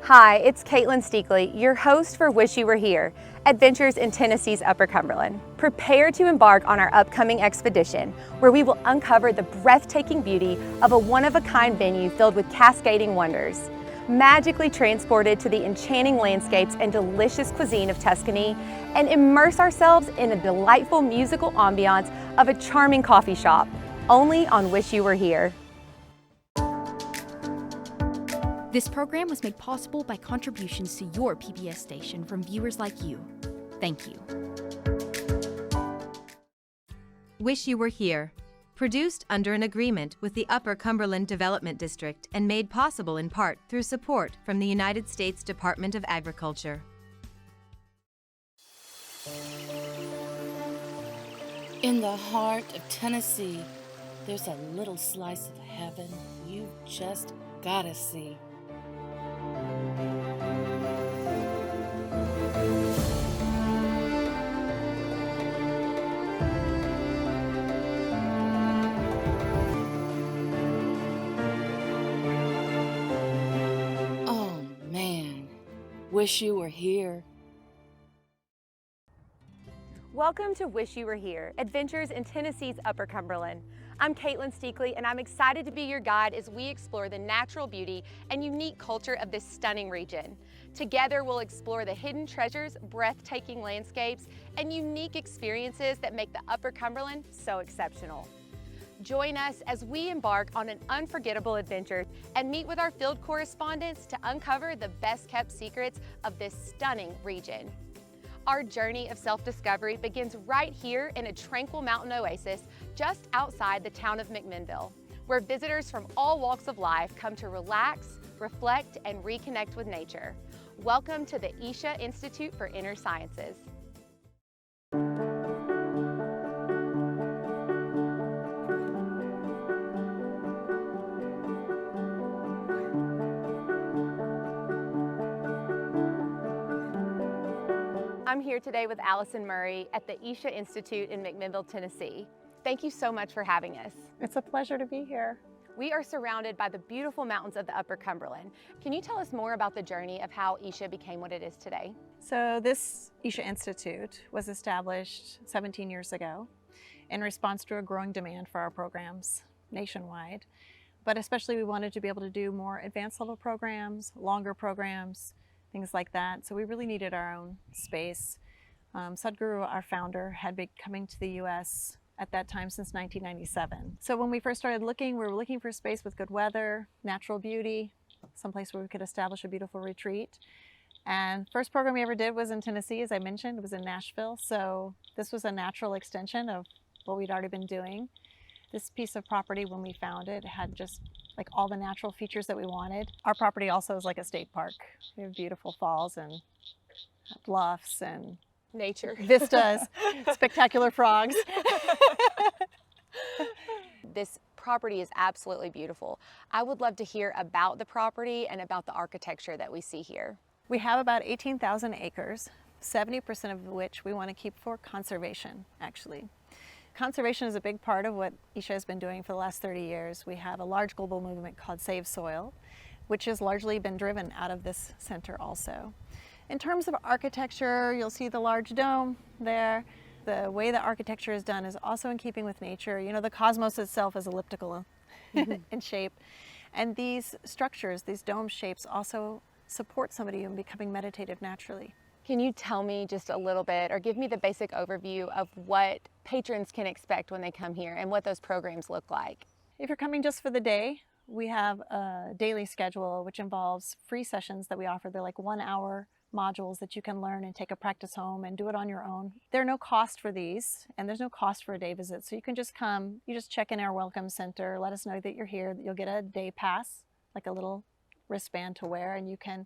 Hi, it's Katelyn Steakley, your host for Wish You Were Here, Adventures in Tennessee's Upper Cumberland. Prepare to embark on our upcoming expedition, where we will uncover the breathtaking beauty of a one-of-a-kind venue filled with cascading wonders. Magically transported to the enchanting landscapes and delicious cuisine of Tuscany, and immerse ourselves in the delightful musical ambiance of a charming coffee shop, only on Wish You Were Here. This program was made possible by contributions to your PBS station from viewers like you. Thank you. Wish You Were Here. Produced under an agreement with the Upper Cumberland Development District and made possible in part through support from the United States Department of Agriculture. In the heart of Tennessee, there's a little slice of heaven you just gotta see. Oh man, wish you were here. Welcome to Wish You Were Here, Adventures in Tennessee's Upper Cumberland. I'm Katelyn Steakley, and I'm excited to be your guide as we explore the natural beauty and unique culture of this stunning region. Together, we'll explore the hidden treasures, breathtaking landscapes, and unique experiences that make the Upper Cumberland so exceptional. Join us as we embark on an unforgettable adventure and meet with our field correspondents to uncover the best-kept secrets of this stunning region. Our journey of self-discovery begins right here in a tranquil mountain oasis just outside the town of McMinnville, where visitors from all walks of life come to relax, reflect, and reconnect with nature. Welcome to the Isha Institute for Inner Sciences. I'm here today with Allison Murray at the Isha Institute in McMinnville, Tennessee. Thank you so much for having us. It's a pleasure to be here. We are surrounded by the beautiful mountains of the Upper Cumberland. Can you tell us more about the journey of how Isha became what it is today? So this Isha Institute was established 17 years ago in response to a growing demand for our programs nationwide. But especially we wanted to be able to do more advanced level programs, longer programs, things like that. So we really needed our own space. Sadhguru, our founder, had been coming to the US at that time since 1997. So when we first started looking, we were looking for a space with good weather, natural beauty, someplace where we could establish a beautiful retreat. And first program we ever did was in Tennessee, as I mentioned. It was in Nashville. So this was a natural extension of what we'd already been doing. This piece of property, when we found it, had just like all the natural features that we wanted. Our property also is like a state park. We have beautiful falls and bluffs and Nature. vistas, spectacular frogs. This property is absolutely beautiful. I would love to hear about the property and about the architecture that we see here. We have about 18,000 acres, 70% of which we want to keep for conservation, actually. Conservation is a big part of what Isha has been doing for the last 30 years. We have a large global movement called Save Soil, which has largely been driven out of this center also. In terms of architecture, you'll see the large dome there. The way the architecture is done is also in keeping with nature. You know, the cosmos itself is elliptical in shape. And these structures, these dome shapes, also support somebody in becoming meditative naturally. Can you tell me just a little bit or give me the basic overview of what patrons can expect when they come here and what those programs look like? If you're coming just for the day, we have a daily schedule which involves free sessions that we offer. They're like 1-hour modules that you can learn and take a practice home and do it on your own. There are no cost for these, and there's no cost for a day visit. So you can just come, you just check in our welcome center, let us know that you're here. You'll get a day pass, like a little wristband to wear, and you can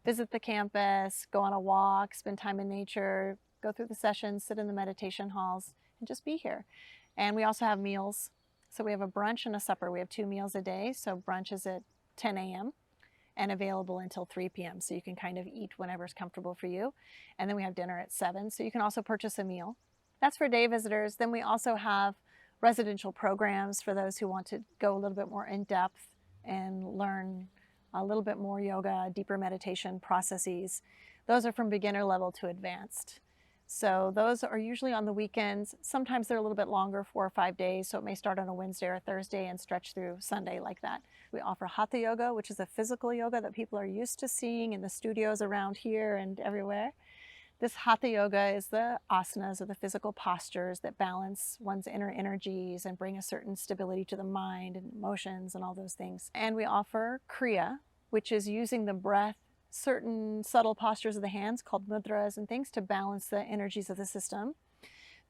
visit the campus, go on a walk, spend time in nature, go through the sessions, sit in the meditation halls, and just be here. And we also have meals. So we have a brunch and a supper. We have 2 meals a day. So brunch is at 10 a.m. and available until 3 p.m. So you can kind of eat whenever is comfortable for you. And then we have dinner at 7. So you can also purchase a meal. That's for day visitors. Then we also have residential programs for those who want to go a little bit more in depth and learn a little bit more yoga, deeper meditation processes. Those are from beginner level to advanced. So those are usually on the weekends. Sometimes they're a little bit longer, 4 or 5 days. So it may start on a Wednesday or a Thursday and stretch through Sunday like that. We offer Hatha yoga, which is a physical yoga that people are used to seeing in the studios around here and everywhere. This Hatha yoga is the asanas, or the physical postures that balance one's inner energies and bring a certain stability to the mind and emotions and all those things. And we offer Kriya, which is using the breath, certain subtle postures of the hands called mudras and things to balance the energies of the system.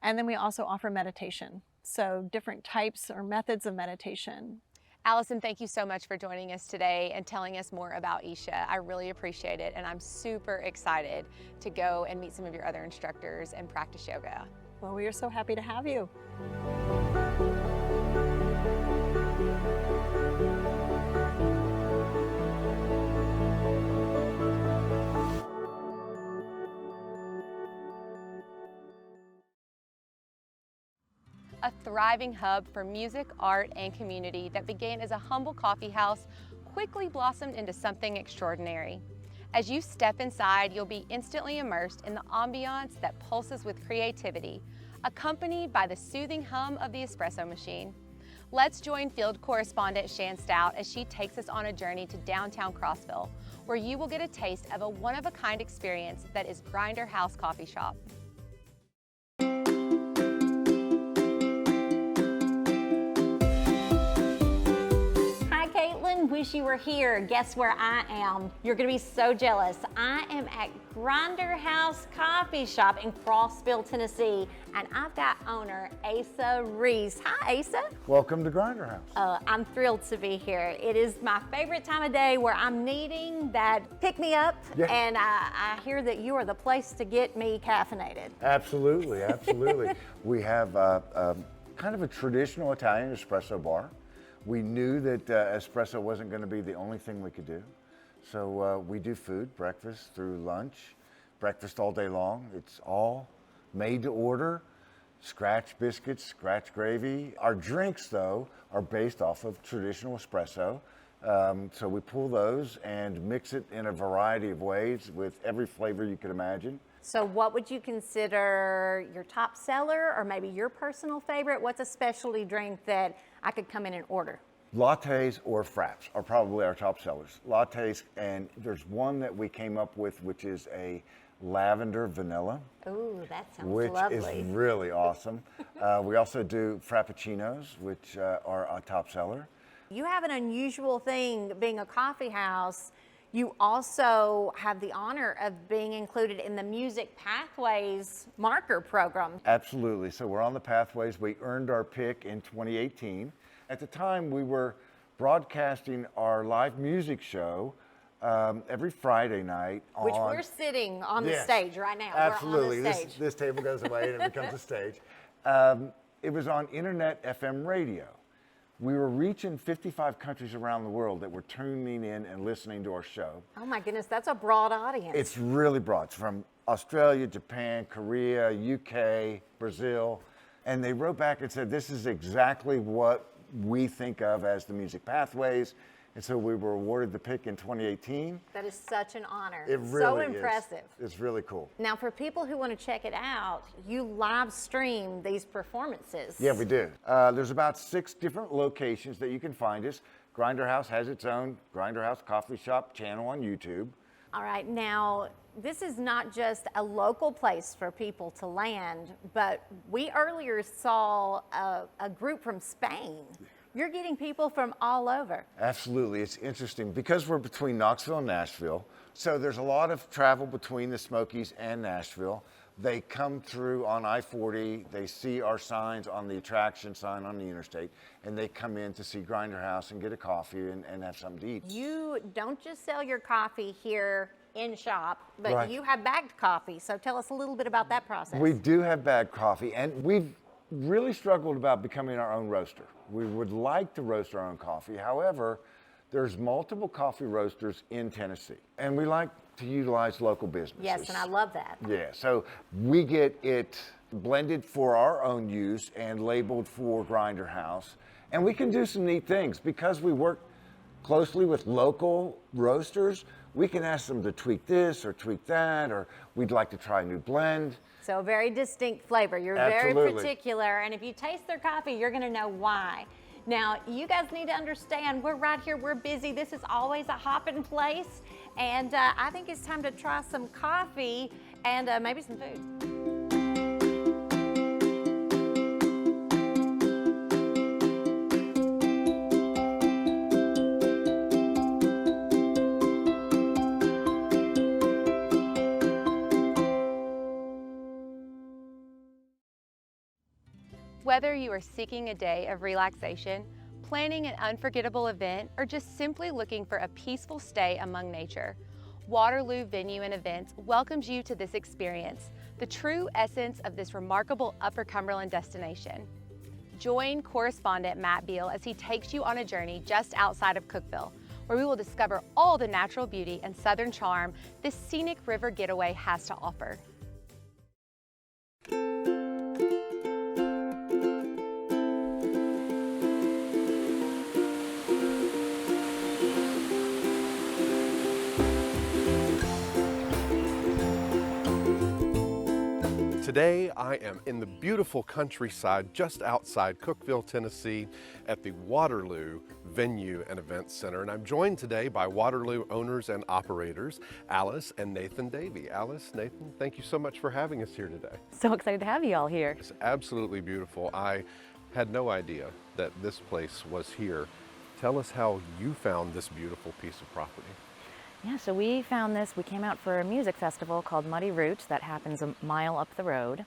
And then we also offer meditation. So different types or methods of meditation. Allison, thank you so much for joining us today and telling us more about Isha. I really appreciate it, and I'm super excited to go and meet some of your other instructors and practice yoga. Well, we are so happy to have you. A thriving hub for music, art, and community that began as a humble coffee house quickly blossomed into something extraordinary. As you step inside, you'll be instantly immersed in the ambiance that pulses with creativity, accompanied by the soothing hum of the espresso machine. Let's join field correspondent Shan Stout as she takes us on a journey to downtown Crossville, where you will get a taste of a one-of-a-kind experience that is Grinder House Coffee Shop. Wish you were here. Guess where I am? You're gonna be so jealous. I am at Grinder House Coffee Shop in Crossville, Tennessee, and I've got owner Asa Reese. Hi, Asa. Welcome to Grinder House. I'm thrilled to be here. It is my favorite time of day where I'm needing that pick-me-up, and I hear that you are the place to get me caffeinated. Absolutely, absolutely. We have kind of a traditional Italian espresso bar. We knew that espresso wasn't going to be the only thing we could do. So we do food, breakfast through lunch, breakfast all day long. It's all made to order, scratch biscuits, scratch gravy. Our drinks, though, are based off of traditional espresso. So we pull those and mix it in a variety of ways with every flavor you could imagine. So what would you consider your top seller, or maybe your personal favorite? What's a specialty drink that I could come in and order? Lattes or fraps are probably our top sellers. Lattes, and there's one that we came up with, which is a lavender vanilla. Ooh, that sounds which lovely. Is really awesome. We also do frappuccinos, which are a top seller. You have an unusual thing being a coffee house. You also have the honor of being included in the Music Pathways Marker Program. Absolutely. So we're on the Pathways. We earned our pick in 2018. At the time, we were broadcasting our live music show every Friday night. Which we're sitting on the stage right now. Absolutely. We're on the stage. This table goes away and it becomes a stage. It was on internet FM radio. We were reaching 55 countries around the world that were tuning in and listening to our show. Oh my goodness, that's a broad audience. It's really broad. It's from Australia, Japan, Korea, UK, Brazil. And they wrote back and said, this is exactly what we think of as the Music Pathways. And so we were awarded the pick in 2018. That is such an honor. It really so impressive. It's really cool. Now, for people who want to check it out, you live stream these performances. Yeah, we do. There's about 6 different locations that you can find us. Grinder House has its own Grinder House Coffee Shop channel on YouTube. All right, now, this is not just a local place for people to land, but we earlier saw a group from Spain. You're getting people from all over. Absolutely. It's interesting because we're between Knoxville and Nashville. So there's a lot of travel between the Smokies and Nashville. They come through on I-40. They see our signs on the attraction sign on the interstate, and they come in to see Grinder House and get a coffee and have something to eat. You don't just sell your coffee here in shop, but Right. you have bagged coffee. So tell us a little bit about that process. We do have bagged coffee, and we've really struggled about becoming our own roaster. We would like to roast our own coffee. However, there's multiple coffee roasters in Tennessee, and we like to utilize local businesses. Yes, and I love that. Yeah, so we get it blended for our own use and labeled for Grinder House. And we can do some neat things because we work closely with local roasters, we can ask them to tweak this or tweak that, or we'd like to try a new blend. So a very distinct flavor. You're very Absolutely. particular, and if you taste their coffee, you're gonna know why. Now, you guys need to understand, we're right here, we're busy. This is always a hopping place, and I think it's time to try some coffee and maybe some food. Whether you are seeking a day of relaxation, planning an unforgettable event, or just simply looking for a peaceful stay among nature, Waterloo Venue and Events welcomes you to this experience, the true essence of this remarkable Upper Cumberland destination. Join correspondent Matt Beal as he takes you on a journey just outside of Cookeville, where we will discover all the natural beauty and southern charm this scenic river getaway has to offer. Today, I am in the beautiful countryside just outside Cookeville, Tennessee at the Waterloo Venue and Events Center. And I'm joined today by Waterloo owners and operators, Alice and Nathan Davey. Alice, Nathan, thank you so much for having us here today. So excited to have you all here. It's absolutely beautiful. I had no idea that this place was here. Tell us how you found this beautiful piece of property. Yeah, so we found this, we came out for a music festival called Muddy Roots that happens a mile up the road.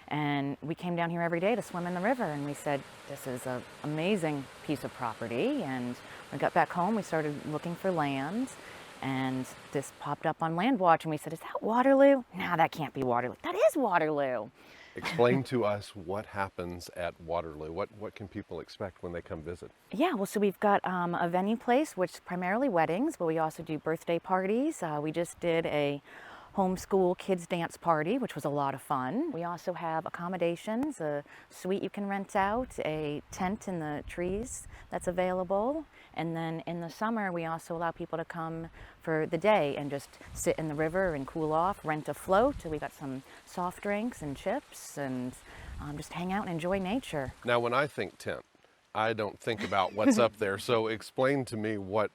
And we came down here every day to swim in the river, and we said, this is an amazing piece of property. And when we got back home, we started looking for land, and this popped up on Land Watch, and we said, is that Waterloo? No, that can't be Waterloo. That is Waterloo. Explain to us what happens at Waterloo. What can people expect when they come visit? Yeah, well, so we've got a venue place, which is primarily weddings, but we also do birthday parties. We just did a homeschool kids dance party, which was a lot of fun. We also have accommodations, a suite you can rent out, a tent in the trees that's available. And then in the summer, we also allow people to come for the day and just sit in the river and cool off, rent a float. We got some soft drinks and chips, and just hang out and enjoy nature. Now, when I think tent, I don't think about what's up there. So explain to me what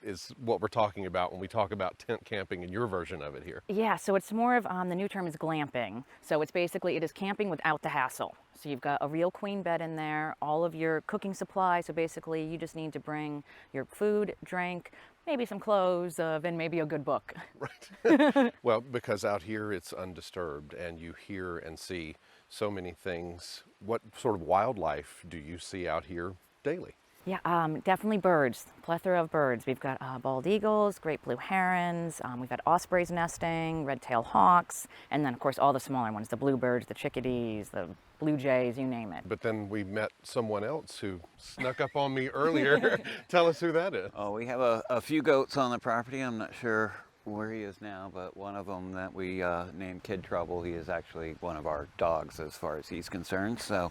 we're talking about when we talk about tent camping and your version of it here. Yeah, so it's more of, the new term is glamping. So it's basically, it is camping without the hassle. So you've got a real queen bed in there, all of your cooking supplies. So basically you just need to bring your food, drink, maybe some clothes, and maybe a good book. Right. Well, because out here it's undisturbed and you hear and see so many things. What sort of wildlife do you see out here daily? Yeah, definitely birds, plethora of birds. We've got bald eagles, great blue herons, we've got ospreys nesting, red-tailed hawks, and then of course all the smaller ones, the bluebirds, the chickadees, the blue jays, you name it. But then we met someone else who snuck up on me earlier. Tell us who that is. Oh, we have a few goats on the property. I'm not sure where he is now, but one of them that we named Kid Trouble, he is actually one of our dogs as far as he's concerned. So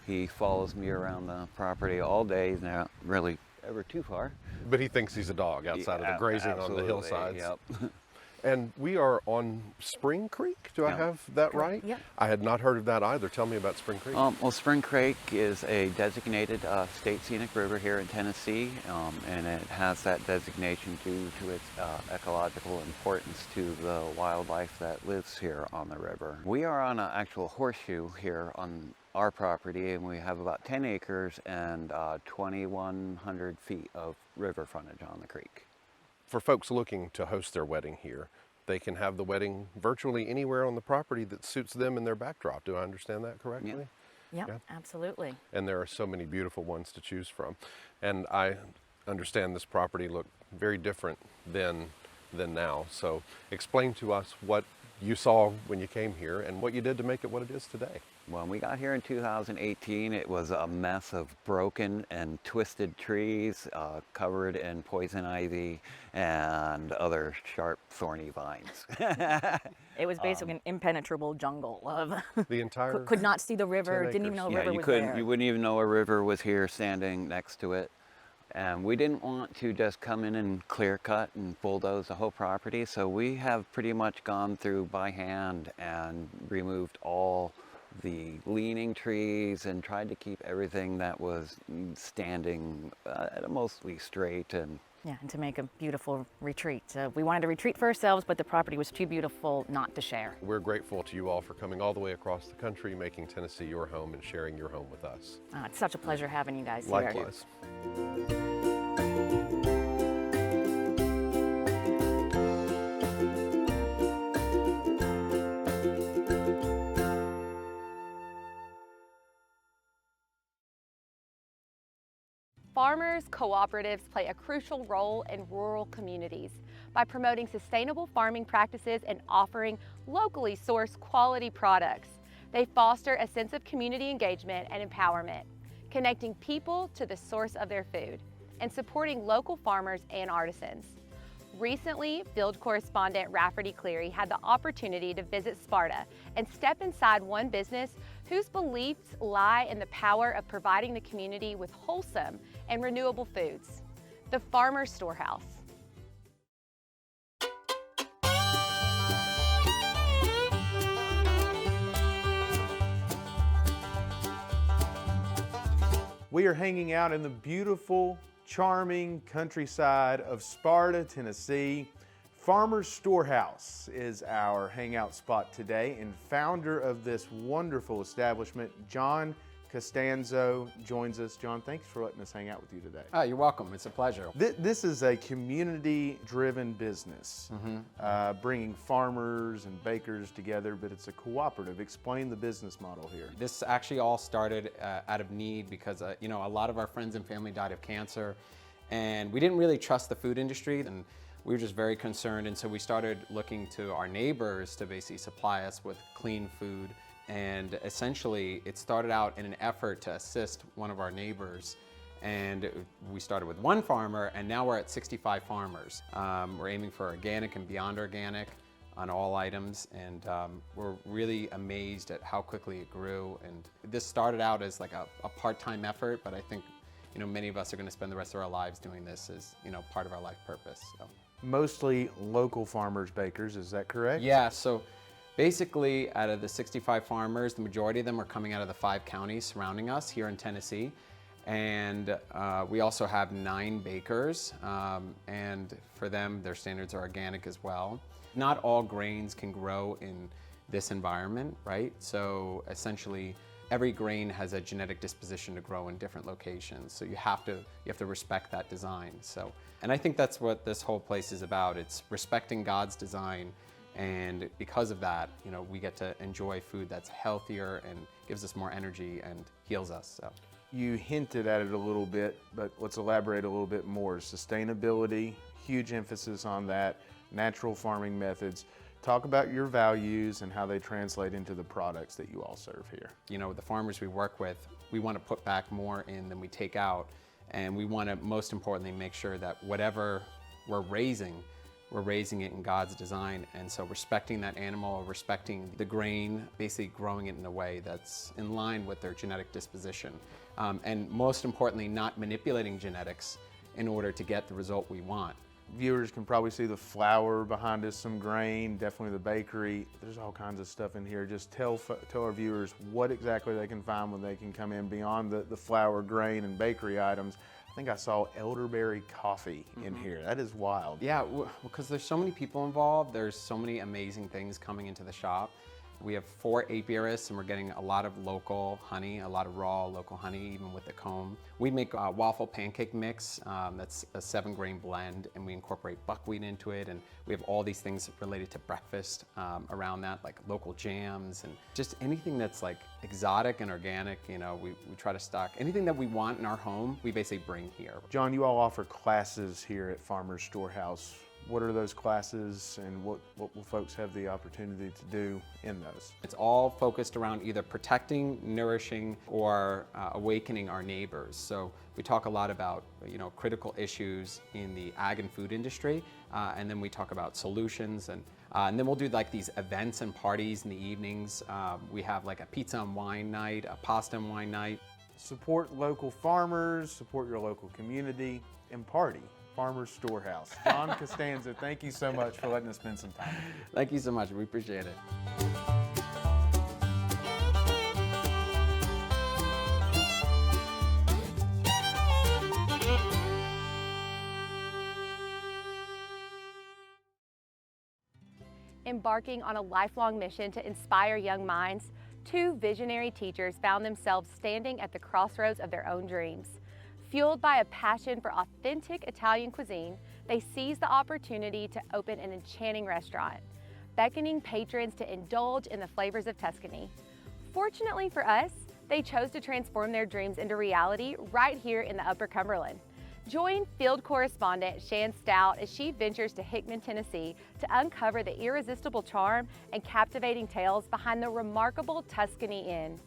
he follows me around the property all day. He's not really ever too far. But he thinks he's a dog outside of the grazing on the hillsides. Yep. And we are on Spring Creek. Do I have that right? Yep. I had not heard of that either. Tell me about Spring Creek. Well, Spring Creek is a designated state scenic river here in Tennessee, and it has that designation due to its ecological importance to the wildlife that lives here on the river. We are on an actual horseshoe here on our property, and we have about 10 acres and 2,100 feet of river frontage on the creek. For folks looking to host their wedding here, they can have the wedding virtually anywhere on the property that suits them and their backdrop. Do I understand that correctly? Yep, Yeah. absolutely. And there are so many beautiful ones to choose from. And I understand this property looked very different then than now. So explain to us what you saw when you came here and what you did to make it what it is today. When we got here in 2018, it was a mess of broken and twisted trees covered in poison ivy and other sharp, thorny vines. It was basically an impenetrable jungle of The entire could not see the river, 10 didn't even know a acres. river you was couldn't, there. you wouldn't even know a river was here standing next to it. And we didn't want to just come in and clear cut and bulldoze the whole property, so we have pretty much gone through by hand and removed all the leaning trees and tried to keep everything that was standing mostly straight. And Yeah, and to make a beautiful retreat. We wanted a retreat for ourselves, but the property was too beautiful not to share. We're grateful to you all for coming all the way across the country, making Tennessee your home and sharing your home with us. It's such a pleasure having you guys here. Likewise. Farmers cooperatives play a crucial role in rural communities by promoting sustainable farming practices and offering locally sourced quality products. They foster a sense of community engagement and empowerment, connecting people to the source of their food and supporting local farmers and artisans. Recently, field correspondent Rafferty Cleary had the opportunity to visit Sparta and step inside one business whose beliefs lie in the power of providing the community with wholesome and renewable foods, the Farmers Storehouse. We are hanging out in the beautiful, charming countryside of Sparta, Tennessee. Farmers Storehouse is our hangout spot today, and founder of this wonderful establishment, John Costanzo, joins us. John, thanks for letting us hang out with you today. Oh, you're welcome. It's a pleasure. This is a community-driven business, bringing farmers and bakers together, but it's a cooperative. Explain the business model here. This actually all started out of need because, a lot of our friends and family died of cancer, and we didn't really trust the food industry, and we were just very concerned, and so we started looking to our neighbors to basically supply us with clean food. And essentially, it started out in an effort to assist one of our neighbors. And we started with one farmer, and now we're at 65 farmers. We're aiming for organic and beyond organic on all items, and we're really amazed at how quickly it grew. And this started out as like a part-time effort, but I think many of us are going to spend the rest of our lives doing this as part of our life purpose. So. Mostly local farmers, bakers, is that correct? Yeah, so basically out of the 65 farmers, the majority of them are coming out of the 5 counties surrounding us here in Tennessee. And we also have 9 bakers, and for them, their standards are organic as well. Not all grains can grow in this environment, right? So essentially, every grain has a genetic disposition to grow in different locations. So you have to respect that design. So, and I think that's what this whole place is about. It's respecting God's design, and because of that, we get to enjoy food that's healthier and gives us more energy and heals us. So. You hinted at it a little bit, but let's elaborate a little bit more. Sustainability, huge emphasis on that, natural farming methods. Talk about your values and how they translate into the products that you all serve here. The farmers we work with, we want to put back more in than we take out. And we want to, most importantly, make sure that whatever we're raising it in God's design. And so respecting that animal, respecting the grain, basically growing it in a way that's in line with their genetic disposition. And most importantly, not manipulating genetics in order to get the result we want. Viewers can probably see the flour behind us, some grain, definitely the bakery. There's all kinds of stuff in here. Just tell our viewers what exactly they can find when they can come in beyond the flour, grain, and bakery items. I think I saw elderberry coffee in here. That is wild. Yeah, because there's so many people involved. There's so many amazing things coming into the shop. We have 4 apiarists, and we're getting a lot of local honey, a lot of raw local honey, even with the comb. We make a waffle pancake mix that's a 7-grain blend, and we incorporate buckwheat into it, and we have all these things related to breakfast around that, like local jams, and just anything that's like exotic and organic. We try to stock anything that we want in our home, we basically bring here. John, you all offer classes here at Farmers Storehouse. What are those classes, and what will folks have the opportunity to do in those? It's all focused around either protecting, nourishing, or awakening our neighbors. So we talk a lot about critical issues in the ag and food industry, and then we talk about solutions, and then we'll do like these events and parties in the evenings. We have like a pizza and wine night, a pasta and wine night. support local farmers, support your local community, and party. Farmers Storehouse. John Costanza, thank you so much for letting us spend some time with you. Thank you so much. We appreciate it. Embarking on a lifelong mission to inspire young minds, two visionary teachers found themselves standing at the crossroads of their own dreams. Fueled by a passion for authentic Italian cuisine, they seized the opportunity to open an enchanting restaurant, beckoning patrons to indulge in the flavors of Tuscany. Fortunately for us, they chose to transform their dreams into reality right here in the Upper Cumberland. Join field correspondent Shan Stout as she ventures to Hickman, Tennessee to uncover the irresistible charm and captivating tales behind the remarkable Tuscany Inn.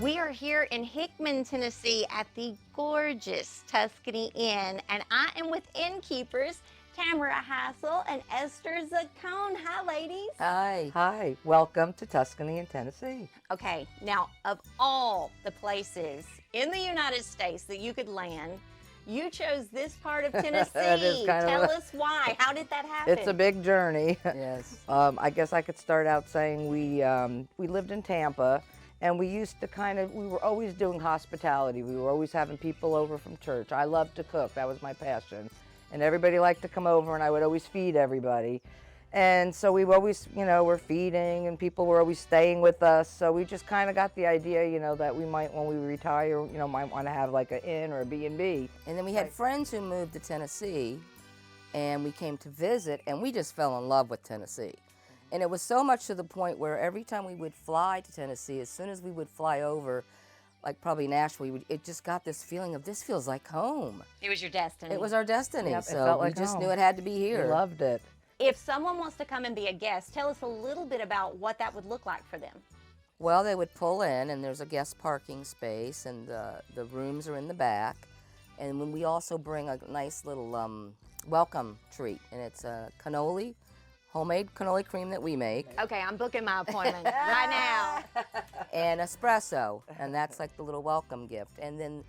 We are here in Hickman, Tennessee at the gorgeous Tuscany Inn, and I am with innkeepers Tamara Hassel and Esther Zaccone. Hi, ladies. Hi. Hi. Welcome to Tuscany in Tennessee. Okay, now of all the places in the United States that you could land, you chose this part of Tennessee. Tell us why. How did that happen? It's a big journey. Yes. I guess I could start out saying we lived in Tampa, and we used to we were always doing hospitality. We were always having people over from church. I loved to cook. That was my passion. And everybody liked to come over, and I would always feed everybody. And so we always, were feeding, and people were always staying with us. So we just kind of got the idea, that we might, when we retire, might want to have like an inn or a B&B. And then we had friends who moved to Tennessee, and we came to visit, and we just fell in love with Tennessee. And it was so much to the point where every time we would fly to Tennessee, as soon as we would fly over, like probably Nashville, it just got this feeling of this feels like home. It was your destiny. It was our destiny, Yep, so it felt like we just home. knew it had to be here. We loved it. If someone wants to come and be a guest, tell us a little bit about what that would look like for them. Well, they would pull in, and there's a guest parking space, and the rooms are in the back. And when we also bring a nice little welcome treat, and it's a cannoli, homemade cannoli cream that we make. Okay, I'm booking my appointment right now. And espresso, and that's like the little welcome gift. And then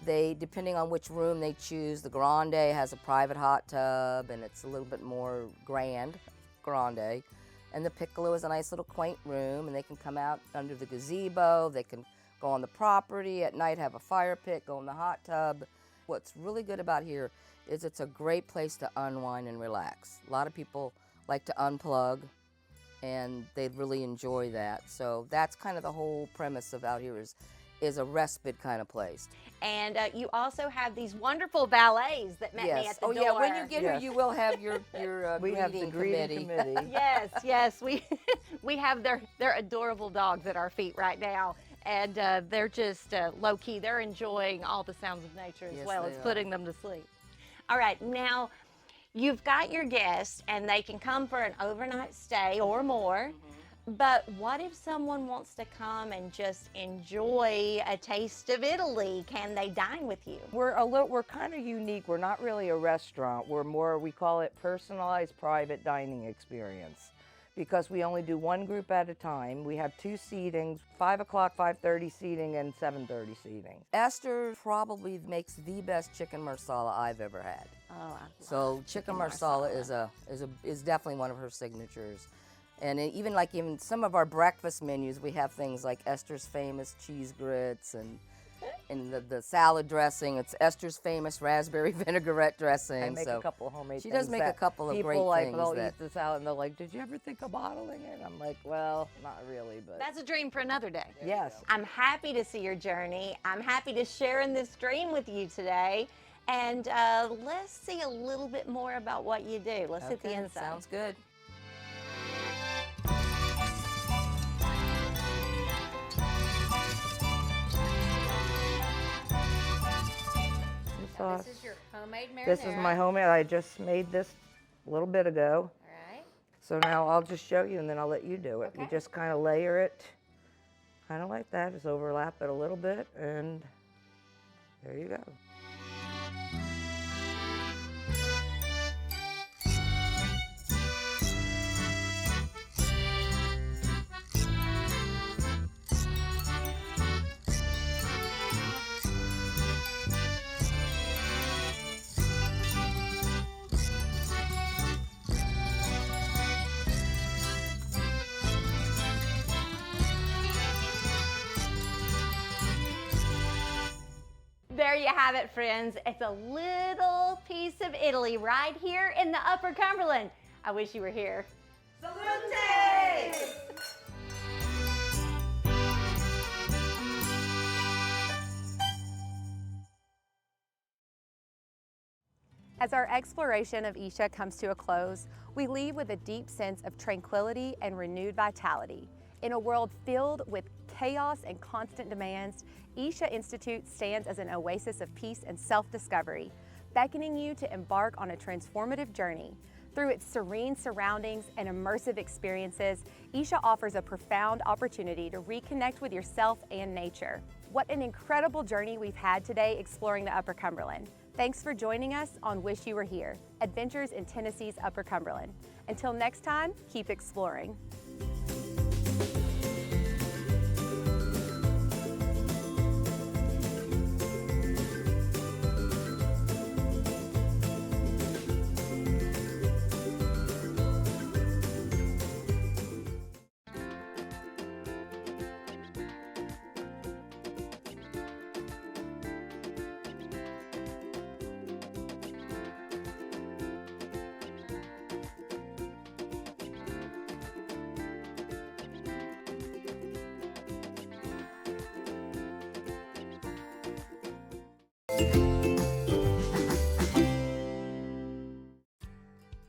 they, depending on which room they choose, the grande has a private hot tub, and it's a little bit more grande. And the piccolo is a nice little quaint room, and they can come out under the gazebo, they can go on the property at night, have a fire pit, go in the hot tub. What's really good about here is it's a great place to unwind and relax. A lot of people like to unplug, and they'd really enjoy that. So that's kind of the whole premise of out here is a respite kind of place. And you also have these wonderful valets that met me at the door. Yeah, when you get here, you will have your We have the greeting committee. Yes, we have their adorable dogs at our feet right now, and they're just low key. They're enjoying all the sounds of nature as well as putting them to sleep. All right, now you've got your guests, and they can come for an overnight stay or more. But what if someone wants to come and just enjoy a taste of Italy? Can they dine with you? We're kind of unique. We're not really a restaurant. We're more, we call it personalized private dining experience, because we only do one group at a time. We have two seatings, 5 o'clock, 5:30 seating, and 7:30 seating. Esther probably makes the best chicken marsala I've ever had. Oh, so chicken marsala is definitely one of her signatures. And even some of our breakfast menus, we have things like Esther's famous cheese grits and the salad dressing. It's Esther's famous raspberry vinaigrette dressing. I make a couple of homemade She things. does make a couple of great things. They'll eat the salad and they're like, "Did you ever think of bottling it?" I'm like, "Well, not really, but." That's a dream for another day. Yes. I'm happy to see your journey. I'm happy to share in this dream with you today. And let's see a little bit more about what you do. Let's hit the inside. Sounds good. This is your homemade marinara. This is my homemade. I just made this a little bit ago. All right. So now I'll just show you, and then I'll let you do it. Okay. You just kind of layer it, kind of like that. Just overlap it a little bit, and there you go. there you have it, friends. It's a little piece of Italy right here in the Upper Cumberland. I wish you were here. Salute! As our exploration of Isha comes to a close, we leave with a deep sense of tranquility and renewed vitality. In a world filled with chaos and constant demands, Isha Institute stands as an oasis of peace and self-discovery, beckoning you to embark on a transformative journey. Through its serene surroundings and immersive experiences, Isha offers a profound opportunity to reconnect with yourself and nature. What an incredible journey we've had today exploring the Upper Cumberland. Thanks for joining us on Wish You Were Here, Adventures in Tennessee's Upper Cumberland. Until next time, keep exploring.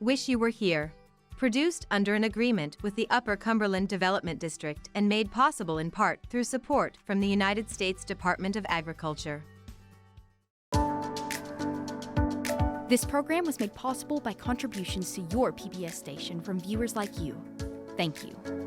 Wish You Were Here. Produced under an agreement with the Upper Cumberland Development District and made possible in part through support from the United States Department of Agriculture. This program was made possible by contributions to your PBS station from viewers like you. Thank you.